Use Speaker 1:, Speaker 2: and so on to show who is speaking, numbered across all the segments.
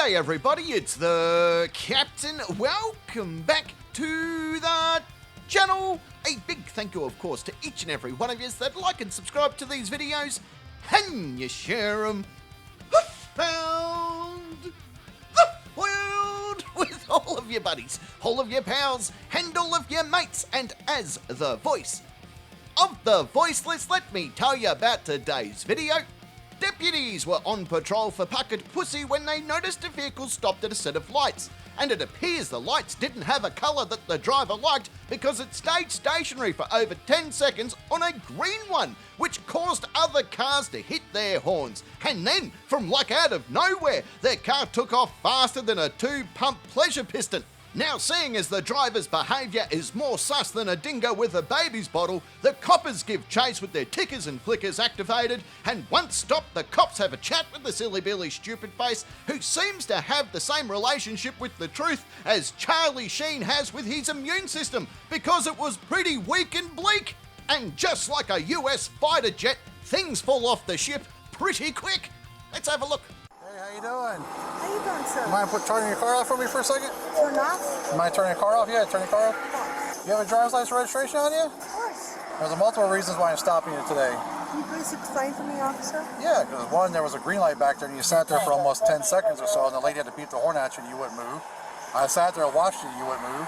Speaker 1: G'day everybody, it's the Captain. Welcome back to the channel. A big thank you, of course, to each and every one of you that like and subscribe to these videos and you share them around the world with all of your buddies, all of your pals, and all of your mates. And as the voice of the voiceless, let me tell you about today's video. Deputies were on patrol for puckered pussy when they noticed a vehicle stopped at a set of lights, and it appears the lights didn't have a colour that the driver liked because it stayed stationary for over 10 seconds on a green one, which caused other cars to hit their horns. And then, from like out of nowhere, their car took off faster than a 2-pump pleasure piston. Now, seeing as the driver's behaviour is more sus than a dingo with a baby's bottle, the coppers give chase with their tickers and flickers activated, and once stopped, the cops have a chat with the silly Billy stupid face, who seems to have the same relationship with the truth as Charlie Sheen has with his immune system, because it was pretty weak and bleak. And just like a US fighter jet, things fall off the ship pretty quick. Let's have a look.
Speaker 2: Hey, how you doing?
Speaker 3: How you doing, sir?
Speaker 2: Mind turning your car off for me for a second?
Speaker 3: Turn off?
Speaker 2: Mind turning your car off? Yeah, turn your car off.
Speaker 3: Of
Speaker 2: You have a driver's license registration on you?
Speaker 3: course.
Speaker 2: There's multiple reasons why I'm stopping you today.
Speaker 3: Can you please explain to me, officer?
Speaker 2: Yeah, because one, there was a green light back there and you sat there for almost 10 seconds or so and the lady had to beat the horn at you and you wouldn't move. I sat there and watched you, you wouldn't move.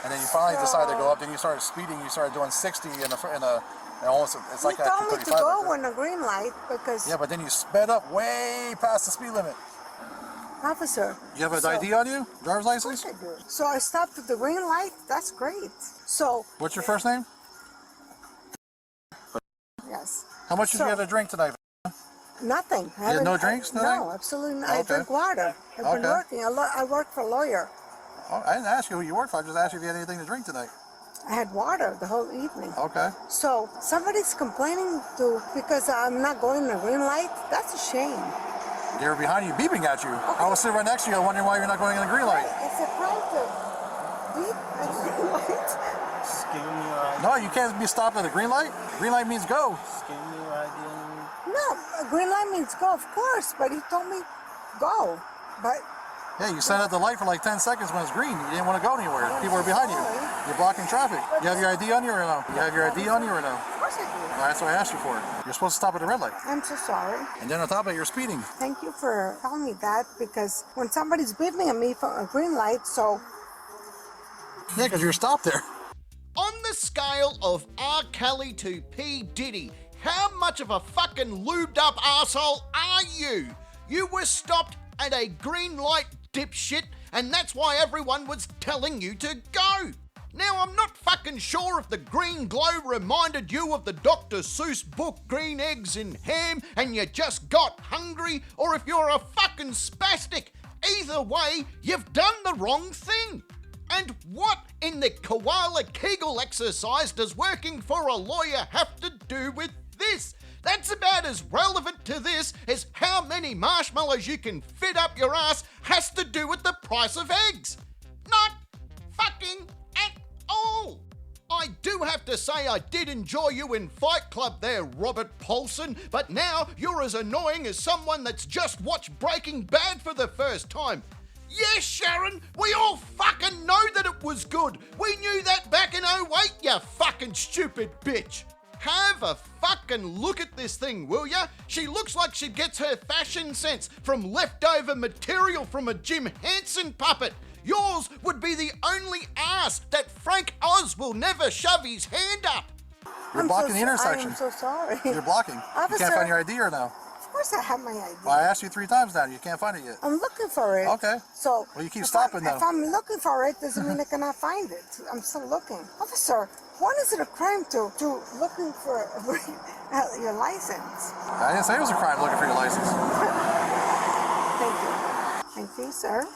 Speaker 2: And then you finally decided to go up, then you started speeding, you started doing 60 in a almost, it's like
Speaker 3: You
Speaker 2: that
Speaker 3: told me to
Speaker 2: 235
Speaker 3: go
Speaker 2: right there.
Speaker 3: when the green light because...
Speaker 2: Yeah, but then you sped up way past the speed limit.
Speaker 3: Officer.
Speaker 2: You have an ID on you? Driver's
Speaker 3: Of
Speaker 2: license?
Speaker 3: course I do. So I stopped at the green light? That's great. So...
Speaker 2: What's your first name?
Speaker 3: Yes.
Speaker 2: How much did you have to drink tonight?
Speaker 3: Nothing.
Speaker 2: You had no drinks tonight?
Speaker 3: No, absolutely not. I
Speaker 2: Okay.
Speaker 3: drink water. I've been
Speaker 2: Okay.
Speaker 3: working. I work for a lawyer.
Speaker 2: Oh, I didn't ask you who you work for. I just asked you if you had anything to drink tonight.
Speaker 3: I had water the whole evening.
Speaker 2: Okay.
Speaker 3: So somebody's complaining because I'm not going to the green light? That's a shame.
Speaker 2: They were behind you, beeping at you. I was sitting right next to you, wondering why you're not going in the green light.
Speaker 3: It's a crime to beep at the green light.
Speaker 4: Scan your ID.
Speaker 2: No, you can't be stopped at a green light. Green light means go.
Speaker 4: Scan your ID.
Speaker 3: No, a green light means go, of course, but he told me go. But
Speaker 2: Yeah, you sat at the light for like 10 seconds when it's green. You didn't want to go anywhere. People were behind you. You're blocking traffic. You have your ID on you or no? You have your ID on you or no?
Speaker 3: of course I do.
Speaker 2: Well, that's what I asked you for. You're supposed to stop at the red light.
Speaker 3: I'm so sorry.
Speaker 2: And then on top of it, you're speeding.
Speaker 3: Thank you for telling me that because when somebody's beeping at me for a green light, so
Speaker 2: Yeah, because you're stopped there.
Speaker 1: On the scale of R. Kelly to P. Diddy, how much of a fucking lubed up asshole are you? You were stopped at a green light, dipshit, and that's why everyone was telling you to go. Now, I'm not fucking sure if the green glow reminded you of the Dr. Seuss book Green Eggs and Ham and you just got hungry, or if you're a fucking spastic. Either way, you've done the wrong thing. And what in the koala kegel exercise does working for a lawyer have to do with this? That's about as relevant to this as how many marshmallows you can fit up your ass has to do with the price of eggs. Not fucking at all. I do have to say I did enjoy you in Fight Club there, Robert Paulson, but now you're as annoying as someone that's just watched Breaking Bad for the first time. Yes, Sharon, we all fucking know that it was good. We knew that back in 08, you fucking stupid bitch. Have a fucking look at this thing, will ya? She looks like she gets her fashion sense from leftover material from a Jim Henson puppet. Yours would be the only ass that Frank Oz will never shove his hand up.
Speaker 2: You're blocking the intersection.
Speaker 3: I'm so sorry.
Speaker 2: You're blocking. You
Speaker 3: Officer.
Speaker 2: can't find your ID or no?
Speaker 3: Of course I have my ID.
Speaker 2: Well, I asked you 3 times now. You can't find it yet.
Speaker 3: I'm looking for it.
Speaker 2: Okay.
Speaker 3: So
Speaker 2: Well, you keep
Speaker 3: if
Speaker 2: stopping though.
Speaker 3: If I'm looking for it, doesn't mean I cannot find it. I'm still looking. Officer, when is it a crime to looking for your license?
Speaker 2: I didn't say it was a crime looking for your license.
Speaker 3: Thank you. Thank you, sir.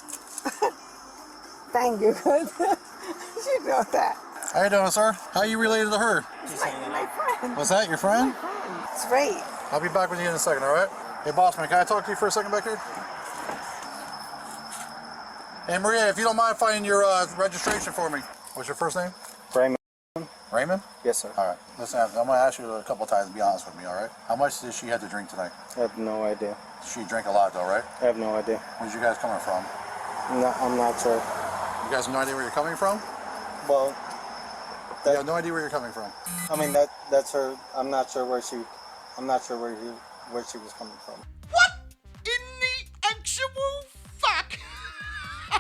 Speaker 3: Thank you. You know that.
Speaker 2: How you doing, sir? How you related to her?
Speaker 3: My friend.
Speaker 2: Was that your friend?
Speaker 3: It's great.
Speaker 2: I'll be back with you in a second, all right? Hey, boss man, can I talk to you for a second back here? Hey, Maria, if you don't mind finding your registration for me. What's your first name?
Speaker 4: Brandon.
Speaker 2: Raymond?
Speaker 5: Yes, sir.
Speaker 2: All right. Listen, I'm going to ask you a couple times to be honest with me, all right? How much did she have to drink tonight?
Speaker 5: I have no idea.
Speaker 2: She drank a lot, though, right?
Speaker 5: I have no idea.
Speaker 2: Where's you guys coming from?
Speaker 5: I'm not sure.
Speaker 2: You guys have no idea where you're coming from?
Speaker 5: Well,
Speaker 2: You have no idea where you're coming from.
Speaker 5: I mean that's her. I'm not sure where she was coming from.
Speaker 1: What in the actual fuck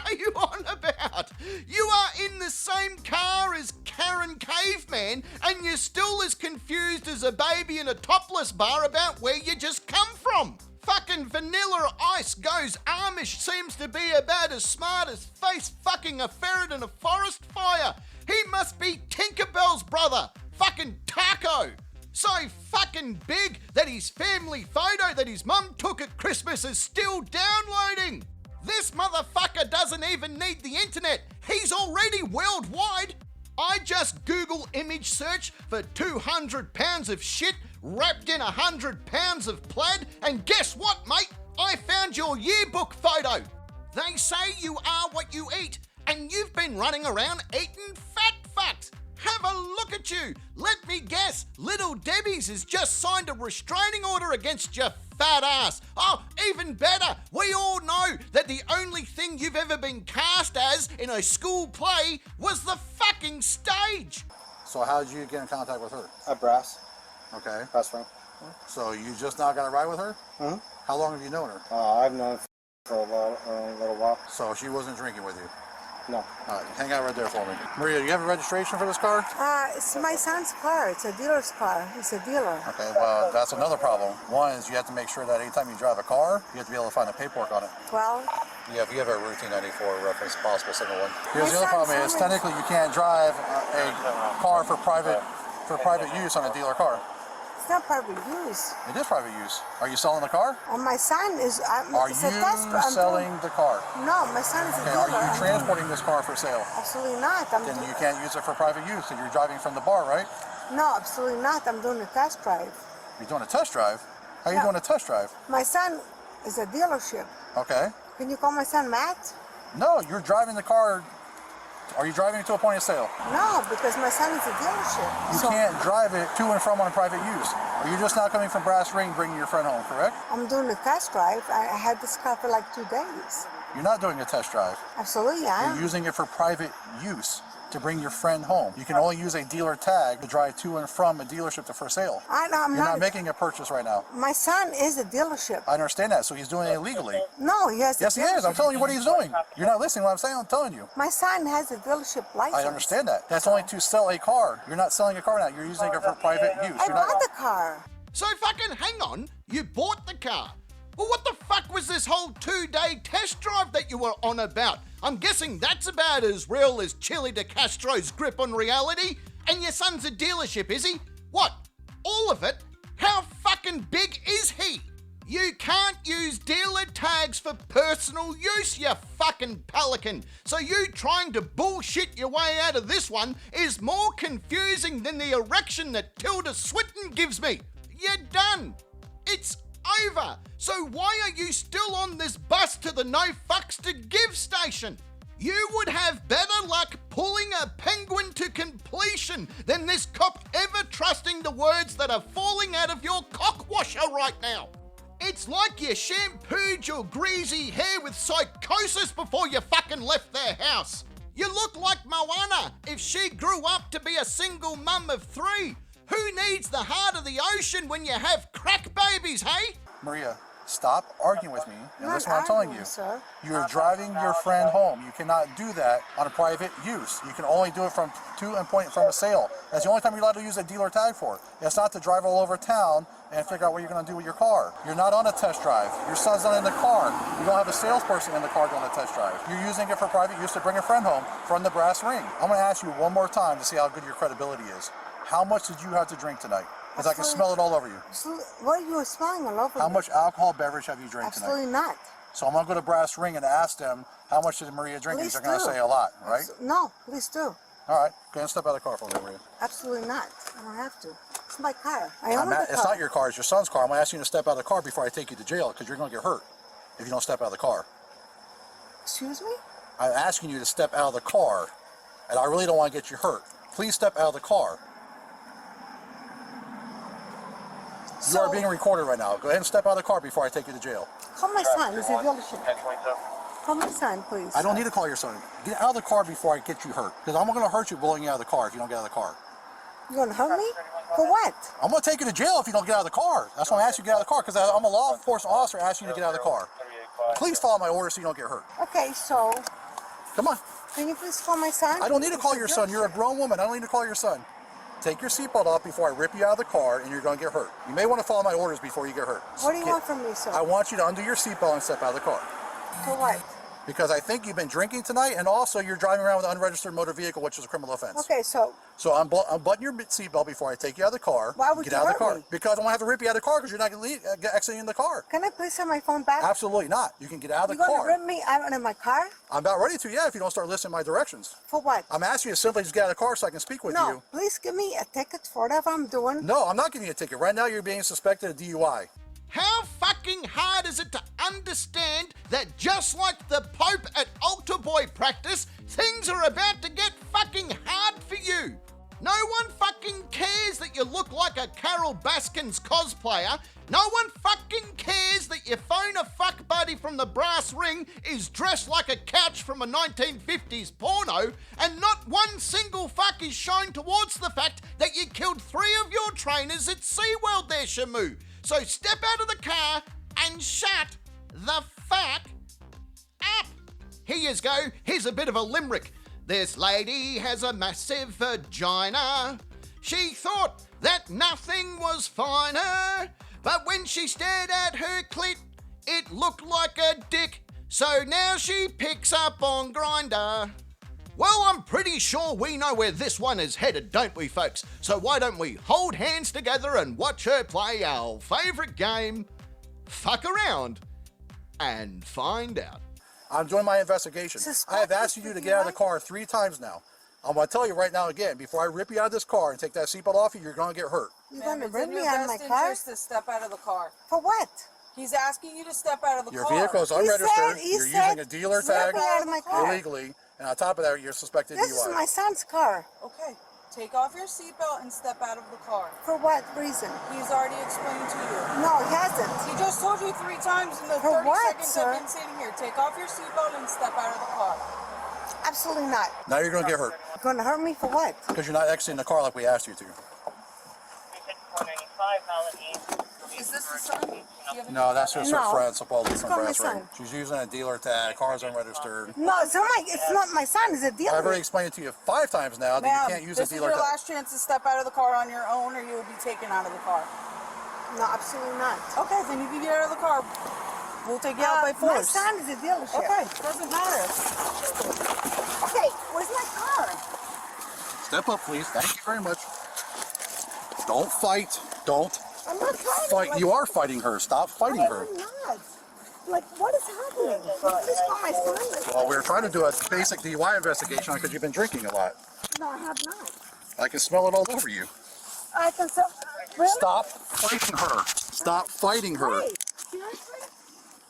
Speaker 1: are you on about? You are in the same car as Karen Caveman and you're still as confused as a baby in a topless bar about where you just come from. Fucking Vanilla Ice goes Amish seems to be about as smart as face fucking a ferret in a forest fire. He must be Tinkerbell's brother, fucking Taco. So fucking big that his family photo that his mum took at Christmas is still downloading. This motherfucker doesn't even need the internet. He's already worldwide. I just Google image search for 200 pounds of shit wrapped in 100 pounds of plaid, and guess what, mate? I found your yearbook photo. They say you are what you eat, and you've been running around eating fat fucks. Have a look at you. Let me guess, Little Debbie's has just signed a restraining order against your fat ass. Oh, even better, we all know that the only thing you've ever been cast as in a school play was the fucking stage.
Speaker 2: So how did you get in contact with her?
Speaker 5: At Brass.
Speaker 2: Okay.
Speaker 5: Brass ring.
Speaker 2: So you just now got a ride with her?
Speaker 5: Mm-hmm.
Speaker 2: How long have you known her?
Speaker 5: I've known her for a little while.
Speaker 2: So she wasn't drinking with you?
Speaker 5: No.
Speaker 2: All right, hang out right there for me. Maria, do you have a registration for this car?
Speaker 3: It's my son's car. It's a dealer's car. He's a dealer.
Speaker 2: Okay, well, that's another problem. One is you have to make sure that anytime you drive a car, you have to be able to find the paperwork on it.
Speaker 3: Well,
Speaker 2: Yeah, if you have a Route 94 reference, possible single one. Here's the
Speaker 3: My
Speaker 2: other problem
Speaker 3: son
Speaker 2: is
Speaker 3: told me-
Speaker 2: technically you can't drive a car for private use on a dealer car.
Speaker 3: it's not private use.
Speaker 2: It is private use. Are you selling the car?
Speaker 3: My son is.
Speaker 2: Are
Speaker 3: it's
Speaker 2: you
Speaker 3: a test car.
Speaker 2: selling the car?
Speaker 3: No, my son is a
Speaker 2: Okay,
Speaker 3: dealer.
Speaker 2: are you transporting this car for sale?
Speaker 3: Absolutely not.
Speaker 2: Then you can't use it for private use if you're driving from the bar, right?
Speaker 3: No, absolutely not. I'm doing a test drive.
Speaker 2: You're doing a test drive? How are you
Speaker 3: Yeah.
Speaker 2: doing a test drive?
Speaker 3: My son is a dealership.
Speaker 2: Okay.
Speaker 3: Can you call my son Matt?
Speaker 2: No, you're driving the car. Are you driving it to a point of sale?
Speaker 3: No, because my son is a dealership.
Speaker 2: You can't drive it to and from on private use. Are you just now coming from Brass Ring bringing your friend home, correct?
Speaker 3: I'm doing a test drive. I had this car for like 2 days.
Speaker 2: You're not doing a test drive.
Speaker 3: Absolutely, I
Speaker 2: You're
Speaker 3: am.
Speaker 2: using it for private use to bring your friend home. You can only use a dealer tag to drive to and from a dealership to for sale.
Speaker 3: I'm
Speaker 2: You're
Speaker 3: not.
Speaker 2: not making a purchase right now.
Speaker 3: My son is a dealership.
Speaker 2: I understand that, so he's doing it illegally.
Speaker 3: No, he has.
Speaker 2: Yes, he is. I'm telling you what he's doing. You're not listening to what I'm saying. I'm telling you.
Speaker 3: My son has a dealership license.
Speaker 2: I understand that. That's only to sell a car. You're not selling a car now. You're using it for private use.
Speaker 3: I
Speaker 2: You're not.
Speaker 3: bought the car.
Speaker 1: So fucking hang on, you bought the car. Well, what the fuck was this whole 2-day test drive that you were on about? I'm guessing that's about as real as Chili de Castro's grip on reality. And your son's a dealership, is he? What? All of it? How fucking big is he? You can't use dealer tags for personal use, you fucking pelican. So you trying to bullshit your way out of this one is more confusing than the erection that Tilda Swinton gives me. You're done. It's over. So why are you still on this bus to the no fucks to give station? You would have better luck pulling a penguin to completion than this cop ever trusting the words that are falling out of your cockwasher right now. It's like you shampooed your greasy hair with psychosis before you fucking left their house. You look like Moana if she grew up to be a single mum of 3. Who needs the heart of the ocean when you have crack babies, hey?
Speaker 2: Maria, stop arguing with me. And
Speaker 3: I'm
Speaker 2: listen
Speaker 3: not
Speaker 2: what I'm telling
Speaker 3: arguing,
Speaker 2: you.
Speaker 3: sir.
Speaker 2: You're driving your friend home. You cannot do that on a private use. You can only do it from to and point from a sale. That's the only time you're allowed to use a dealer tag for. It's not to drive all over town and figure out what you're going to do with your car. You're not on a test drive. Your son's not in the car. You don't have a salesperson in the car doing a test drive. You're using it for private use to bring a friend home from the Brass Ring. I'm going to ask you one more time to see how good your credibility is. How much did you have to drink tonight? Because I can smell it all over you.
Speaker 3: Absolutely. What are you smelling all over
Speaker 2: How
Speaker 3: me?
Speaker 2: much alcohol beverage have you drank tonight?
Speaker 3: Absolutely not.
Speaker 2: So I'm going to go to Brass Ring and ask them how much did Maria drink.
Speaker 3: Please
Speaker 2: They're going to
Speaker 3: do.
Speaker 2: say a lot, right?
Speaker 3: No, please do.
Speaker 2: All right, go ahead and step out of the car for me, Maria.
Speaker 3: Absolutely not. I don't have to. It's my car. I own the car.
Speaker 2: It's not your car, it's your son's car. I'm going to ask you to step out of the car before I take you to jail because you're going to get hurt if you don't step out of the car.
Speaker 3: Excuse me?
Speaker 2: I'm asking you to step out of the car, and I really don't want to get you hurt. please step out of the car. You are being recorded right now. Go ahead and step out of the car before I take you to jail.
Speaker 3: Call my son. It's a dealership. Call my son, please.
Speaker 2: I don't need to call your son. Get out of the car before I get you hurt. Because I'm going to hurt you blowing you out of the car if you don't get out of the car.
Speaker 3: You gonna hurt me? For what?
Speaker 2: I'm going to take you to jail if you don't get out of the car. That's why I asked you to get out of the car, because I'm a law enforcement officer asking you to get out of the car. Please follow my orders so you don't get hurt.
Speaker 3: Okay, so
Speaker 2: Come on.
Speaker 3: can you please call my son?
Speaker 2: I don't need to call your son. You're a grown woman. I don't need to call your son. Take your seatbelt off before I rip you out of the car, and you're going to get hurt. You may want to follow my orders before you get hurt.
Speaker 3: What do you want from me, sir?
Speaker 2: I want you to undo your seatbelt and step out of the car.
Speaker 3: For what?
Speaker 2: Because I think you've been drinking tonight, and also you're driving around with an unregistered motor vehicle, which is a criminal offense.
Speaker 3: Okay, so
Speaker 2: So I'm buttoning your seatbelt before I take you out of the car.
Speaker 3: Why would
Speaker 2: get
Speaker 3: you
Speaker 2: out of the
Speaker 3: hurt
Speaker 2: car?
Speaker 3: me?
Speaker 2: Because I want to have to rip you out of the car because you're not going to exiting the car.
Speaker 3: can I please have my phone back?
Speaker 2: Absolutely not. You can get out of
Speaker 3: You're
Speaker 2: the
Speaker 3: gonna
Speaker 2: car.
Speaker 3: rip me out of my car?
Speaker 2: I'm about ready to, yeah, if you don't start listening to my directions.
Speaker 3: For what?
Speaker 2: I'm asking you to simply just get out of the car so I can speak with
Speaker 3: No,
Speaker 2: you.
Speaker 3: please give me a ticket for whatever I'm doing.
Speaker 2: No, I'm not giving you a ticket. Right now you're being suspected of DUI.
Speaker 1: How fucking hard is it to understand that just like the Pope at altar boy practice, things are about to get fucking hard for you? No one fucking cares that you look like a Carol Baskins cosplayer. No one fucking cares that your phone a fuck buddy from the brass ring is dressed like a couch from a 1950s porno, and not one single fuck is shown towards the fact that you killed 3 of your trainers at SeaWorld there, Shamu. So step out of the car and shut the fuck up. Here you go. Here's a bit of a limerick. This lady has a massive vagina. She thought that nothing was finer, but when she stared at her clit, it looked like a dick. So now she picks up on Grindr. Well, I'm pretty sure we know where this one is headed, don't we, folks? So why don't we hold hands together and watch her play our favourite game, Fuck Around, and find out.
Speaker 2: I'm doing my investigation. I have asked you to get out of the car 3 times now. I'm going to tell you right now again, before I rip you out of this car and take that seatbelt off you, you're going to get hurt.
Speaker 3: You're gonna
Speaker 6: It's
Speaker 3: rip
Speaker 6: in
Speaker 3: me
Speaker 6: your
Speaker 3: out of my
Speaker 6: best
Speaker 3: car?
Speaker 6: interest to step out of the car.
Speaker 3: For what?
Speaker 6: He's asking you to step out of the
Speaker 2: Your
Speaker 6: car.
Speaker 2: vehicle is unregistered.
Speaker 3: he
Speaker 2: You're
Speaker 3: said
Speaker 2: using a dealer
Speaker 3: rip
Speaker 2: tag
Speaker 3: me out of my car.
Speaker 2: illegally. And on top of that, you're suspected
Speaker 3: This is
Speaker 2: DUI.
Speaker 3: my son's car.
Speaker 6: Okay. Take off your seatbelt and step out of the car.
Speaker 3: For what reason?
Speaker 6: He's already explained to you.
Speaker 3: No, he hasn't.
Speaker 6: He just told you 3 times in the
Speaker 3: For
Speaker 6: 30
Speaker 3: what,
Speaker 6: seconds
Speaker 3: sir?
Speaker 6: I've been sitting here. Take off your seatbelt and step out of the car.
Speaker 3: Absolutely not.
Speaker 2: Now you're going to get hurt
Speaker 3: You're gonna hurt me for what?
Speaker 2: because you're not exiting the car like we asked you to.
Speaker 6: Is this the son? Do you have
Speaker 2: No, that's just her
Speaker 3: No.
Speaker 2: friend, supposedly from
Speaker 3: call my
Speaker 2: Brass Ring.
Speaker 3: son.
Speaker 2: She's using a dealer tag. Car's unregistered.
Speaker 3: No, it's not my son. It's a dealer.
Speaker 2: I've already explained it to you 5 times now that you can't use a
Speaker 6: this is
Speaker 2: dealer
Speaker 6: your
Speaker 2: tag.
Speaker 6: last chance to step out of the car on your own or you will be taken out of the car.
Speaker 3: No, absolutely not.
Speaker 6: Okay, then you can get out of the car. We'll take you out by
Speaker 3: My
Speaker 6: force.
Speaker 3: son is a dealership.
Speaker 6: Okay, doesn't matter.
Speaker 3: Okay, where's my car?
Speaker 2: Step up, please. Thank you very much. Don't fight. Don't
Speaker 3: I'm not trying
Speaker 2: fight.
Speaker 3: to.
Speaker 2: You are fighting her. Stop fighting her.
Speaker 3: I'm not. Like, what is happening? Please call my son.
Speaker 2: Well, we were trying to do a basic DUI investigation because you've been drinking a lot.
Speaker 3: No, I have not.
Speaker 2: I can smell it all over you.
Speaker 3: I can tell. Really?
Speaker 2: Stop fighting her. Stop fighting her.
Speaker 3: Wait, seriously?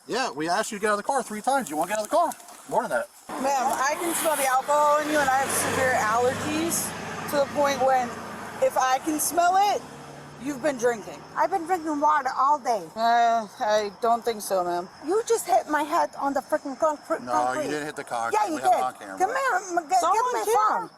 Speaker 2: Yeah, we asked you to get out of the car 3 times. You won't get out of the car. More than that.
Speaker 6: Ma'am, I can smell the alcohol in you and I have severe allergies to the point when if I can smell it, you've been drinking.
Speaker 3: I've been drinking water all day.
Speaker 6: I don't think so, ma'am.
Speaker 3: You just hit my head on the freaking concrete.
Speaker 2: No, you didn't hit the car.
Speaker 3: Yeah, you
Speaker 2: we
Speaker 3: did.
Speaker 2: have it on camera.
Speaker 3: Come here, get
Speaker 6: Someone
Speaker 3: my
Speaker 6: here.
Speaker 3: phone.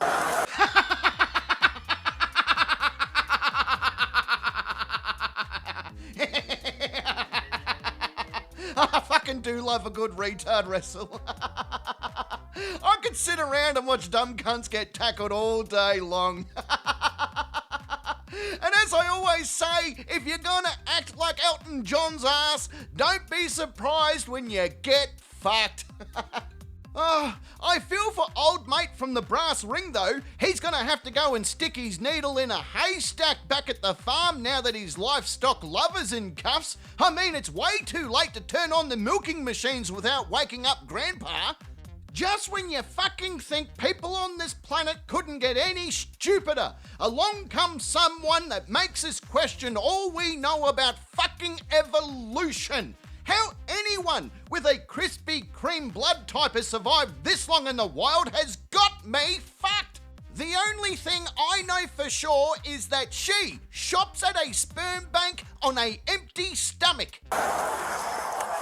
Speaker 1: I fucking do love a good retard wrestle. I could sit around and watch dumb cunts get tackled all day long. And as I always say, if you're gonna act like Elton John's ass, don't be surprised when you get fucked. Oh, I feel for old mate from the brass ring though. He's gonna have to go and stick his needle in a haystack back at the farm now that his livestock lover's in cuffs. I mean, it's way too late to turn on the milking machines without waking up Grandpa. Just when you fucking think people on this planet couldn't get any stupider, along comes someone that makes us question all we know about fucking evolution. How anyone with a Krispy Kreme blood type has survived this long in the wild has got me fucked. The only thing I know for sure is that she shops at a sperm bank on an empty stomach.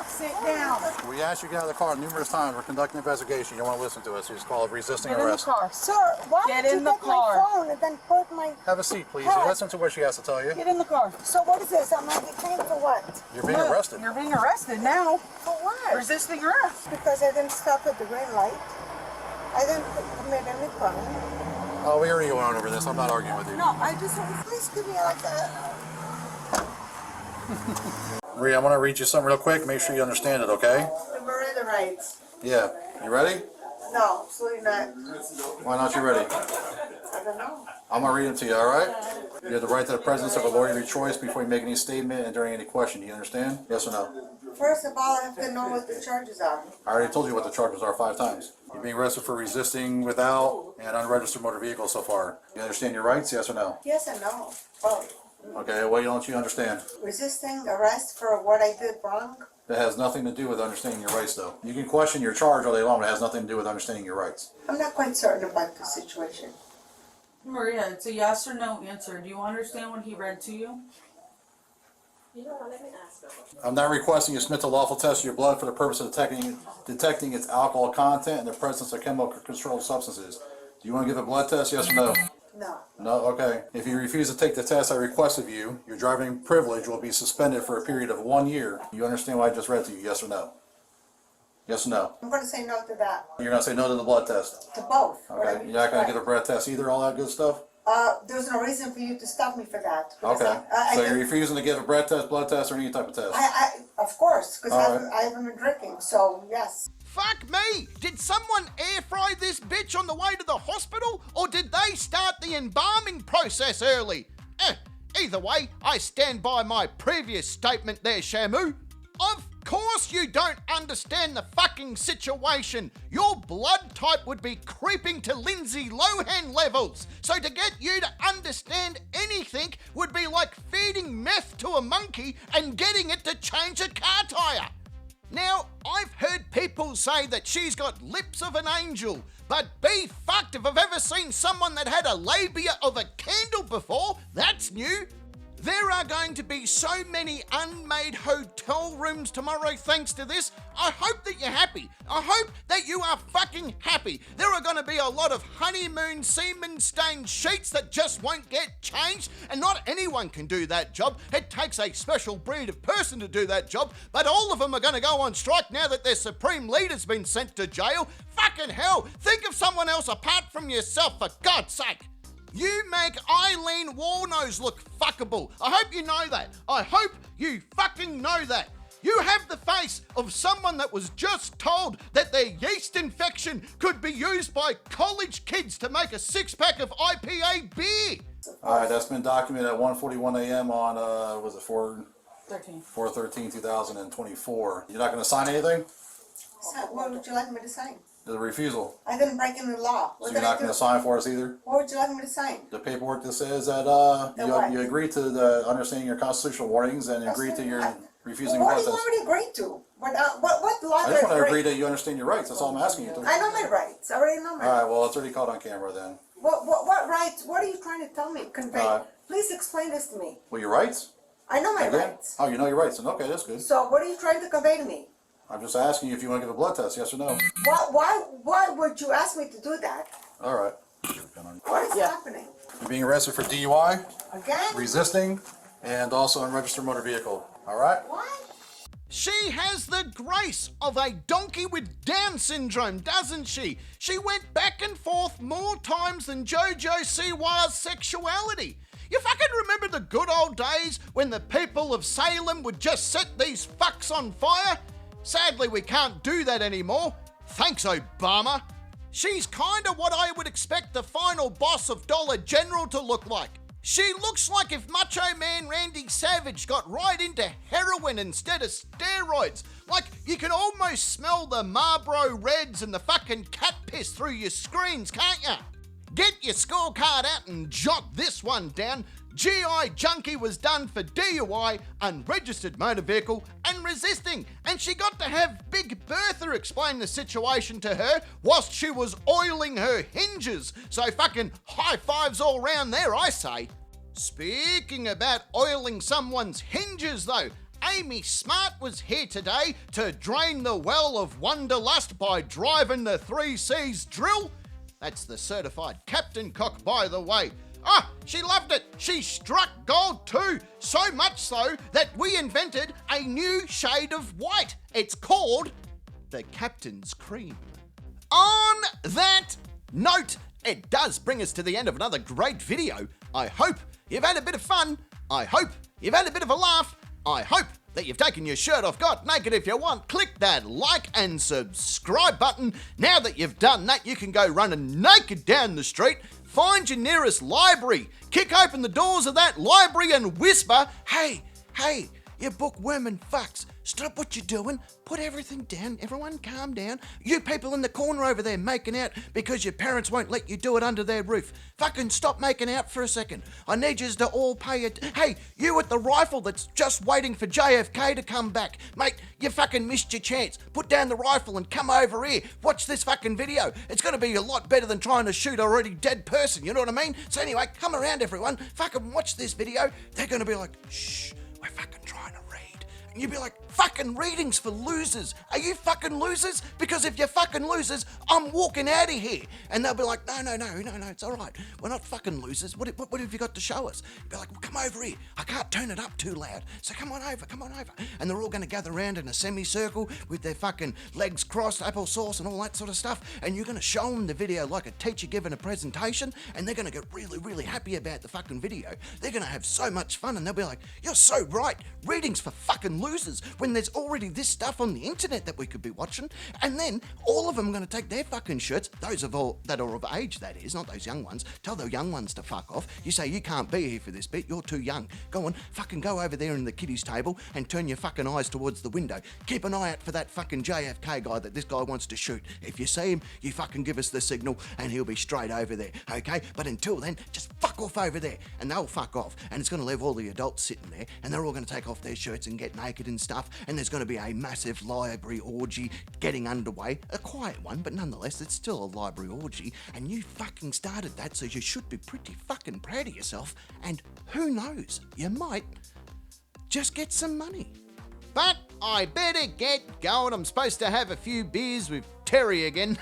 Speaker 3: Sit down.
Speaker 2: We asked you to get out of the car numerous times. We're conducting an investigation. You don't want to listen to us. It's called resisting arrest.
Speaker 3: Sir, why
Speaker 6: Get
Speaker 3: did you
Speaker 6: in the
Speaker 3: take
Speaker 6: car.
Speaker 3: my phone and then put my...
Speaker 2: Have a seat, please.
Speaker 3: Hey.
Speaker 2: Listen to what she has to tell you.
Speaker 6: Get in the car.
Speaker 3: So what is this? I'm not detained for what?
Speaker 2: You're being
Speaker 6: Look,
Speaker 2: arrested.
Speaker 6: You're being arrested now.
Speaker 3: For what?
Speaker 6: Resisting arrest.
Speaker 3: Because I didn't stop at the green light. I didn't commit any crime.
Speaker 2: Oh, we already went over this. I'm not arguing with you.
Speaker 3: No, I just want please give me like a...
Speaker 2: Maria, I want to read you something real quick. Make sure you understand it, okay?
Speaker 3: The Miranda rights.
Speaker 2: Yeah. You ready?
Speaker 3: No, absolutely not.
Speaker 2: Why not you ready?
Speaker 3: I don't know.
Speaker 2: I'm going to read them to you, all right? You have the right to the presence of a lawyer of your choice before you make any statement and during any question. Do you understand? Yes or no?
Speaker 3: First of all, I have to know what the charges are.
Speaker 2: I already told you what the charges are 5 times. You're being arrested for resisting without and unregistered motor vehicle so far. You understand your rights? Yes or no?
Speaker 3: Yes and no. Oh,
Speaker 2: Okay, what don't you understand?
Speaker 3: resisting arrest for what I did wrong?
Speaker 2: That has nothing to do with understanding your rights, though. You can question your charge all day long, but it has nothing to do with understanding your rights.
Speaker 3: I'm not quite certain about the situation.
Speaker 6: Maria, it's a yes or no answer. Do you understand what he read to you?
Speaker 2: I'm not requesting you submit to lawful test of your blood for the purpose of detecting its alcohol content and the presence of chemical controlled substances. Do you want to give a blood test, yes or no?
Speaker 3: No.
Speaker 2: No? Okay. If you refuse to take the test I request of you, your driving privilege will be suspended for a period of 1 year. You understand what I just read to you, yes or no? Yes or no?
Speaker 3: I'm going to say no to that.
Speaker 2: You're going to say no to the blood test?
Speaker 3: To both.
Speaker 2: Okay. You're not going to get a blood test either, all that good stuff?
Speaker 3: There's no reason for you to stop me for that. because
Speaker 2: Okay.
Speaker 3: I
Speaker 2: So
Speaker 3: did-
Speaker 2: you're refusing to give a blood test, or any type of test?
Speaker 3: of course, because
Speaker 2: All right.
Speaker 3: I haven't been drinking, so yes.
Speaker 1: Fuck me! Did someone air fry this bitch on the way to the hospital, or did they start the embalming process early? Either way, I stand by my previous statement there, Shamu. Of course you don't understand the fucking situation. Your blood type would be creeping to Lindsay Lohan levels. So to get you to understand anything would be like feeding meth to a monkey and getting it to change a car tire. Now, I've heard people say that she's got lips of an angel, but be fucked if I've ever seen someone that had a labia of a candle before. That's new. There are going to be so many unmade hotel rooms tomorrow thanks to this. I hope that you're happy. I hope that you are fucking happy. There are going to be a lot of honeymoon semen stained sheets that just won't get changed, and not anyone can do that job. It takes a special breed of person to do that job, but all of them are going to go on strike now that their supreme leader's been sent to jail. Fucking hell, think of someone else apart from yourself, for God's sake. You make Eileen Warnose look fuckable. I hope you know that. I hope you fucking know that. You have the face of someone that was just told that their yeast infection could be used by college kids to make a 6-pack of IPA beer.
Speaker 2: All right, that's been documented at 1:41 a.m. on, was it
Speaker 6: 13.
Speaker 2: 4/13/2024. You're not going to sign anything?
Speaker 3: So what would you like me to sign?
Speaker 2: The refusal.
Speaker 3: I didn't break any law.
Speaker 2: So
Speaker 3: What
Speaker 2: you're
Speaker 3: did I
Speaker 2: not
Speaker 3: do?
Speaker 2: going to sign for us either?
Speaker 3: What would you like me to sign?
Speaker 2: The paperwork that says that
Speaker 3: what?
Speaker 2: you agree to the understanding your constitutional warnings and agree to your refusing
Speaker 3: What
Speaker 2: blood
Speaker 3: do you
Speaker 2: test.
Speaker 3: already agree to? What law
Speaker 2: I
Speaker 3: did
Speaker 2: just want to
Speaker 3: I
Speaker 2: agree
Speaker 3: break?
Speaker 2: that you understand your rights. That's all I'm asking you to.
Speaker 3: I know my rights. I already know my
Speaker 2: All
Speaker 3: rights.
Speaker 2: right, well, it's already caught on camera then.
Speaker 3: What rights? What are you trying to tell me? Convey.
Speaker 2: Alright.
Speaker 3: Please explain this to me.
Speaker 2: Well, your rights?
Speaker 3: I know my
Speaker 2: Again?
Speaker 3: rights.
Speaker 2: Oh, you know your rights. Then okay, that's good.
Speaker 3: So what are you trying to convey to me?
Speaker 2: I'm just asking you if you want to give a blood test, yes or no.
Speaker 3: Why would you ask me to do that?
Speaker 2: All right.
Speaker 3: What is happening?
Speaker 2: You're being arrested for DUI,
Speaker 3: Again?
Speaker 2: resisting, and also unregistered motor vehicle. All right?
Speaker 3: What?
Speaker 1: She has the grace of a donkey with Down syndrome, doesn't she? She went back and forth more times than JoJo Siwa's sexuality. You fucking remember the good old days when the people of Salem would just set these fucks on fire? Sadly, we can't do that anymore. Thanks, Obama. She's kinda what I would expect the final boss of Dollar General to look like. She looks like if Macho Man Randy Savage got right into heroin instead of steroids. Like, you can almost smell the Marlboro Reds and the fucking cat piss through your screens, can't ya? Get your scorecard out and jot this one down. GI Junkie was done for DUI, unregistered motor vehicle, and resisting, and she got to have Big Bertha explain the situation to her whilst she was oiling her hinges. So fucking high fives all round there, I say. Speaking about oiling someone's hinges though, Amy Smart was here today to drain the well of Wanderlust by driving the 3Cs drill. That's the certified captain cock, by the way. Ah, she loved it. She struck gold too. So much so that we invented a new shade of white. It's called the Captain's Cream. On that note, it does bring us to the end of another great video. I hope you've had a bit of fun. I hope you've had a bit of a laugh. I hope that you've taken your shirt off, got naked if you want. Click that like and subscribe button. Now that you've done that, you can go running naked down the street, find your nearest library, kick open the doors of that library and whisper, hey, you bookworming fucks, stop what you're doing, put everything down, everyone calm down. You people in the corner over there making out because your parents won't let you do it under their roof. Fucking stop making out for a second. I need you to all pay it. Hey, you with the rifle that's just waiting for JFK to come back. Mate, you fucking missed your chance. Put down the rifle and come over here. Watch this fucking video. It's going to be a lot better than trying to shoot a already dead person, you know what I mean? So anyway, come around everyone, fucking watch this video. They're going to be like, shh, we're fucking trying to read. And you'd be like, fucking readings for losers. Are you fucking losers? Because if you're fucking losers, I'm walking out of here. And they'll be like, no, it's all right. We're not fucking losers. What have you got to show us? You'd be like, well, come over here. I can't turn it up too loud. So come on over. And they're all going to gather around in a semicircle with their fucking legs crossed, applesauce and all that sort of stuff. And you're going to show them the video like a teacher giving a presentation. And they're going to get really, really happy about the fucking video. They're going to have so much fun. And they'll be like, you're so right. Readings for fucking losers. When there's already this stuff on the internet that we could be watching, and then all of them are going to take their fucking shirts, those of all that are of age, that is, not those young ones. Tell the young ones to fuck off. You say you can't be here for this bit, you're too young. Go on, fucking go over there in the kiddies table and turn your fucking eyes towards the window. Keep an eye out for that fucking JFK guy that this guy wants to shoot. If you see him, you fucking give us the signal and he'll be straight over there, okay? But until then, just fuck off over there, and they'll fuck off, and it's going to leave all the adults sitting there, and they're all going to take off their shirts and get naked and stuff, and there's going to be a massive library orgy getting underway. A quiet one, but nonetheless, it's still a library orgy, and you fucking started that, so you should be pretty fucking proud of yourself, and who knows, you might just get some money. But I better get going. I'm supposed to have a few beers with Terry again.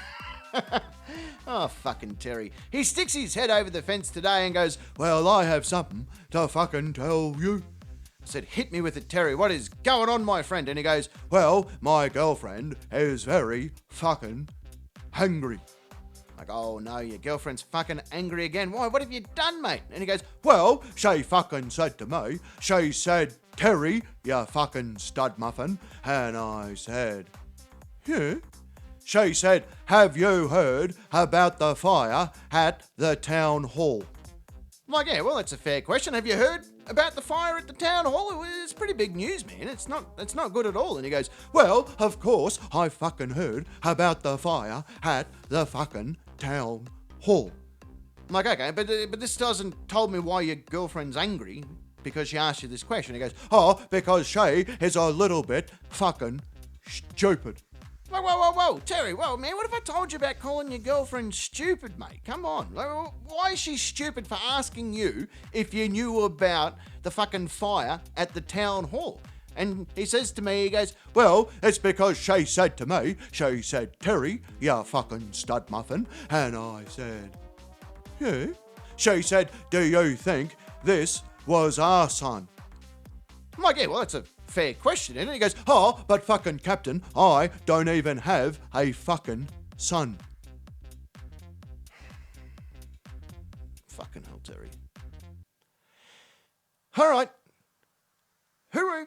Speaker 1: Oh, fucking Terry. He sticks his head over the fence today and goes, well, I have something to fucking tell you. I said, hit me with it, Terry. What is going on, my friend? And he goes, well, my girlfriend is very fucking hungry. Like, oh no, your girlfriend's fucking angry again. Why? What have you done, mate? And he goes, well, she fucking said to me, she said, Terry, you fucking stud muffin. And I said, yeah. She said, have you heard about the fire at the town hall? I'm like, yeah, well, that's a fair question. Have you heard about the fire at the town hall? It's pretty big news, man. It's not good at all. And he goes, well, of course, I fucking heard about the fire at the fucking town hall. I'm like, okay, but this doesn't tell me why your girlfriend's angry because she asked you this question. He goes, oh, because she is a little bit fucking stupid. Whoa, Terry, whoa, man, what have I told you about calling your girlfriend stupid, mate? Come on. Why is she stupid for asking you if you knew about the fucking fire at the town hall? And he says to me, he goes, well, it's because she said to me, she said, Terry, you fucking stud muffin. And I said, yeah. She said, do you think this was our son? I'm like, yeah, well, that's a fair question, isn't it? He goes, oh, but fucking Captain, I don't even have a fucking son. Fucking hell, Terry. All right. Hooroo.